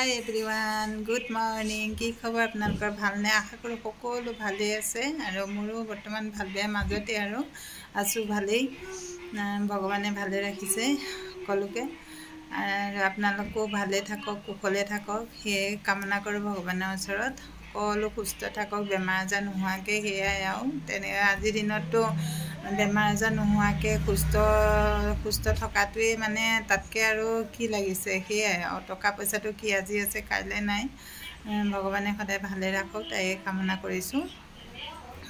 হাই everyone, good morning. কি খবৰ আপোনালোকৰ? ভালনে? আশা কৰোঁ সকলো ভালেই আছে আৰু মোৰো বৰ্তমান ভাল বেয়া মাজতে আৰু আছোঁ, ভালেই। ভগৱানে ভালে ৰাখিছে সকলোকে আৰু আপোনালোকেও ভালে থাকক, কুশলে থাকক, সেয়ে কামনা কৰোঁ ভগৱানৰ ওচৰত। সকলো সুস্থ থাকক, বেমাৰ আজাৰ নোহোৱাকৈ, সেয়াই আৰু তেনেকৈ আজিৰ দিনততো বেমাৰ আজাৰ নোহোৱাকৈ সুস্থ থকাটোৱেই মানে তাতকৈ আৰু কি লাগিছে। সেয়াই আৰু টকা পইচাটো কি আজি আছে কাইলৈ নাই। ভগৱানে সদায় ভালে ৰাখক, তাই কামনা কৰিছোঁ।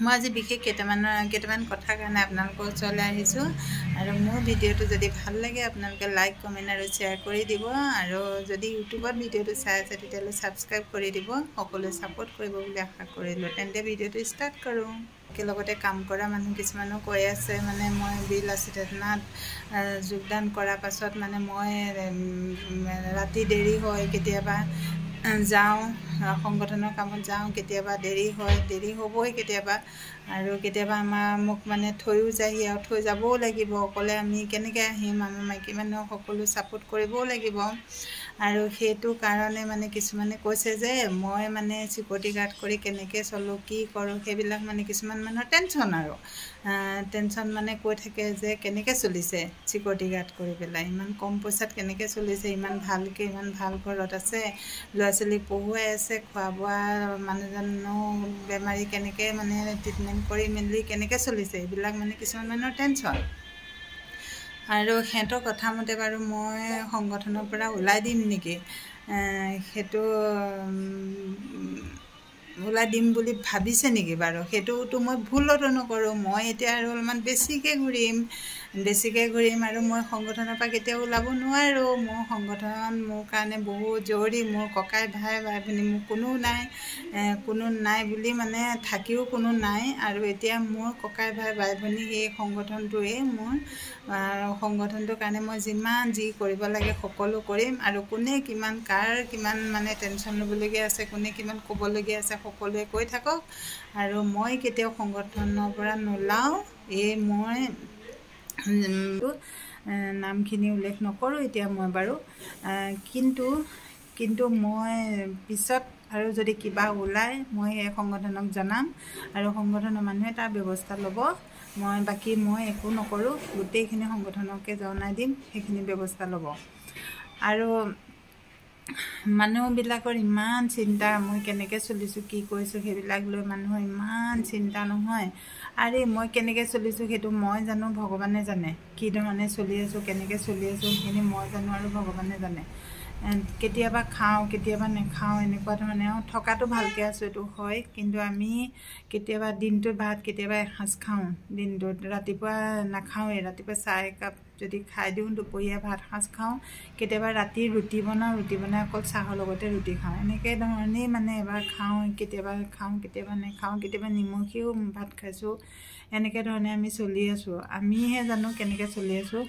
মই আজি বিশেষ কেইটামান কথাৰ কাৰণে আপোনালোকৰ ওচৰলৈ আহিছোঁ আৰু মোৰ ভিডিঅ'টো যদি ভাল লাগে আপোনালোকে লাইক, কমেণ্ট আৰু শ্বেয়াৰ কৰি দিব আৰু যদি ইউটিউবত ভিডিঅ'টো চাই আছে তেতিয়াহ'লে ছাবস্ক্ৰাইব কৰি দিব। সকলোৱে ছাপোৰ্ট কৰিব বুলি আশা কৰিলোঁ। তেন্তে ভিডিঅ'টো ষ্টাৰ্ট কৰোঁ। একেলগতে কাম কৰা মানুহ কিছুমানো কৈ আছে মানে মই বিলাসী চেতনাত যোগদান কৰাৰ পাছত মানে মই ৰাতি দেৰি হয়, কেতিয়াবা যাওঁ সংগঠনৰ কামত যাওঁ, কেতিয়াবা দেৰি হয়, দেৰি হ'বই কেতিয়াবা আৰু কেতিয়াবা মোক মানে থৈও যায়হি আৰু থৈ যাবও লাগিব। অকলে আমি কেনেকৈ আহিম? আমাৰ মাইকী মানুহক সকলো ছাপোৰ্ট কৰিবও লাগিব আৰু সেইটো কাৰণে মানে কিছুমানে কৈছে যে মই মানে চিকিউৰিটি গাৰ্ড কৰি কেনেকৈ চলোঁ, কি কৰোঁ, সেইবিলাক মানে কিছুমান মানুহৰ টেনশ্যন মানে কৈ থাকে যে কেনেকৈ চলিছে চিকিউৰিটি গাৰ্ড কৰি পেলাই, ইমান কম পইচাত কেনেকৈ চলিছে, ইমান ভালকৈ, ইমান ভাল ঘৰত আছে, ল'ৰা ছোৱালীক পঢ়ুৱাই আছে, খোৱা বোৱা, মানুহজনো বেমাৰী কেনেকৈ মানে ট্ৰিটমেণ্ট কৰি মেলি কেনেকৈ চলিছে, এইবিলাক মানে কিছুমান মানুহৰ টেনশ্যন। আৰু সিহঁতৰ কথা মতে বাৰু মই সংগঠনৰ পৰা ওলাই দিম নেকি, সেইটো ওলাই দিম বুলি ভাবিছে নেকি বাৰু? সেইটোতো মই ভুলতো নকৰোঁ। মই এতিয়া আৰু অলপমান বেছিকৈ ঘূৰিম আৰু মই সংগঠনৰ পৰা কেতিয়াও ওলাব নোৱাৰোঁ। মোৰ সংগঠন মোৰ কাৰণে বহুত জৰুৰী। মোৰ ককাই ভাই ভনী মোৰ কোনো নাই বুলি মানে থাকিও কোনো নাই আৰু এতিয়া মোৰ ককাই ভাই ভনী সেই সংগঠনটোৱে মোৰ সংগঠনটোৰ কাৰণে মই যিমান যি কৰিব লাগে সকলো কৰিম আৰু কোনে কিমান কাৰ কিমান মানে টেনশ্যন ল'বলগীয়া আছে, কোনে কিমান ক'বলগীয়া আছে সকলোৱে কৈ থাকক আৰু মই কেতিয়াও সংগঠনৰ পৰা নোলাওঁ। এই মই নামখিনি উল্লেখ নকৰোঁ এতিয়া মই বাৰু, কিন্তু মই পিছত আৰু যদি কিবা ওলায় মই এই সংগঠনক জনাম আৰু সংগঠনৰ মানুহে তাৰ ব্যৱস্থা ল'ব। মই একো নকৰোঁ, গোটেইখিনি সংগঠনকে জনাই দিম, সেইখিনি ব্যৱস্থা ল'ব। আৰু মানুহবিলাকৰ ইমান চিন্তা, মই কেনেকৈ চলিছোঁ, কি কৰিছোঁ, সেইবিলাক লৈ মানুহৰ ইমান চিন্তা নহয়। আৰে মই কেনেকৈ চলিছোঁ সেইটো মই জানো, ভগৱানে জানে। কি ধৰণে চলি আছোঁ, কেনেকৈ চলি আছোঁ সেইখিনি মই জানো আৰু ভগৱানে জানে। কেতিয়াবা খাওঁ, কেতিয়াবা নেখাওঁ, এনেকুৱা ধৰণে আৰু থকাটো ভালকৈ আছোঁ এইটো হয়, কিন্তু আমি কেতিয়াবা দিনটোত ভাত কেতিয়াবা এসাঁজ খাওঁ, দিনটোত ৰাতিপুৱা নাখাওঁৱেই, ৰাতিপুৱা চাহ একাপ যদি খাই দিওঁ, দুপৰীয়া ভাত সাঁজ খাওঁ, কেতিয়াবা ৰাতি ৰুটি বনাই অকল চাহৰ লগতে ৰুটি খাওঁ। এনেকৈ ধৰণেই মানে এবাৰ খাওঁ, কেতিয়াবা নেখাওঁ, কেতিয়াবা নিমখেও ভাত খাইছোঁ, এনেকৈ ধৰণে আমি চলি আছোঁ। আমিহে জানো কেনেকৈ চলি আছোঁ।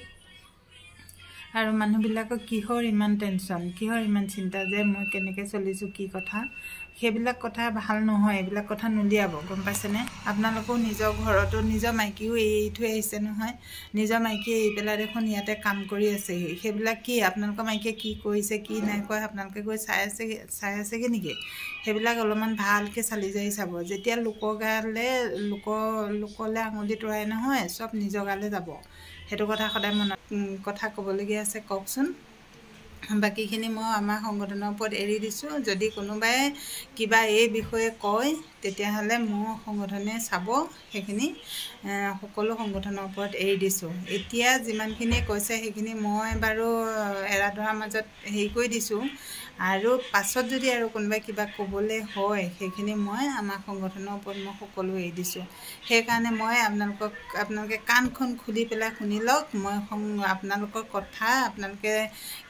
আৰু মানুহবিলাকৰ কিহৰ ইমান টেনশ্যন, কিহৰ ইমান চিন্তা যে মই কেনেকৈ চলিছোঁ, কি কথা, সেইবিলাক কথা ভাল নহয়। এইবিলাক কথা নুলিয়াব, গম পাইছেনে? আপোনালোকেও নিজৰ ঘৰতো নিজৰ মাইকীও এৰি থৈ আহিছে নহয়, নিজৰ মাইকীয়ে এৰি পেলাই দেখোন ইয়াতে কাম কৰি আছেহি। সেইবিলাক কি আপোনালোকৰ মাইকীয়ে কি কৰিছে, কি নাই কৰা, আপোনালোকে গৈ চাই আছেগৈ নেকি? সেইবিলাক অলপমান ভালকৈ চালি জাৰি চাব। যেতিয়া লোকলৈ আঙুলি তৰাই নহয়, চব নিজৰ গালৈ যাব। সেইটো কথা সদায় মনত কথা ক'বলগীয়া আছে, কওকচোন। বাকীখিনি মই আমাৰ সংগঠনৰ ওপৰত এৰি দিছোঁ। যদি কোনোবাই কিবা এই বিষয়ে কয় তেতিয়াহ'লে মোৰ সংগঠনে চাব, সেইখিনি সকলো সংগঠনৰ ওপৰত এৰি দিছোঁ। এতিয়া যিমানখিনিয়ে কৈছে সেইখিনি মই বাৰু এৰা ধৰাৰ মাজত হেৰি কৰি দিছোঁ আৰু পাছত যদি আৰু কোনোবাই কিবা ক'বলৈ হয় সেইখিনি মই আমাৰ সংগঠনৰ ওপৰত মই সকলো এৰি দিছোঁ। সেইকাৰণে মই আপোনালোকে কাণখন খুলি পেলাই শুনি লওক। মই আপোনালোকৰ কথা, আপোনালোকে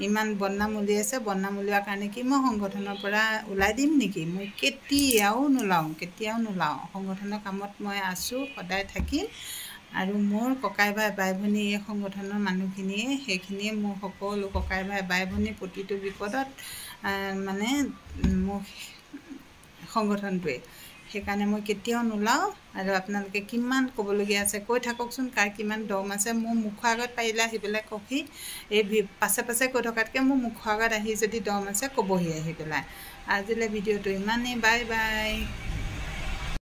ইমান বদনাম উলিয়াইছে, বদনাম উলিওৱাৰ কাৰণে কি মই সংগঠনৰ পৰা ওলাই দিম নেকি? মই কেতিয়াও নোলাওঁ। সংগঠনৰ কামত মই আছোঁ, সদায় থাকিম আৰু মোৰ ককাই ভাই ভনী এই সংগঠনৰ মানুহখিনিয়ে, সেইখিনিয়ে মোৰ সকলো ককাই ভাই ভনী প্ৰতিটো বিপদত মানে মোৰ সংগঠনটোৱে, সেইকাৰণে মই কেতিয়াও নোলাওঁ আৰু আপোনালোকে কিমান ক'বলগীয়া আছে কৈ থাককচোন কাৰ কিমান দম আছে মোৰ মুখৰ আগত পাৰিলে আহি পেলাই কওকহি এই পাছে পাছে কৈ থকাতকৈ মোৰ মুখৰ আগত আহি যদি দম আছে ক'বহি আহি পেলাই আজিলৈ ভিডিঅ'টো ইমানেই বাই বাই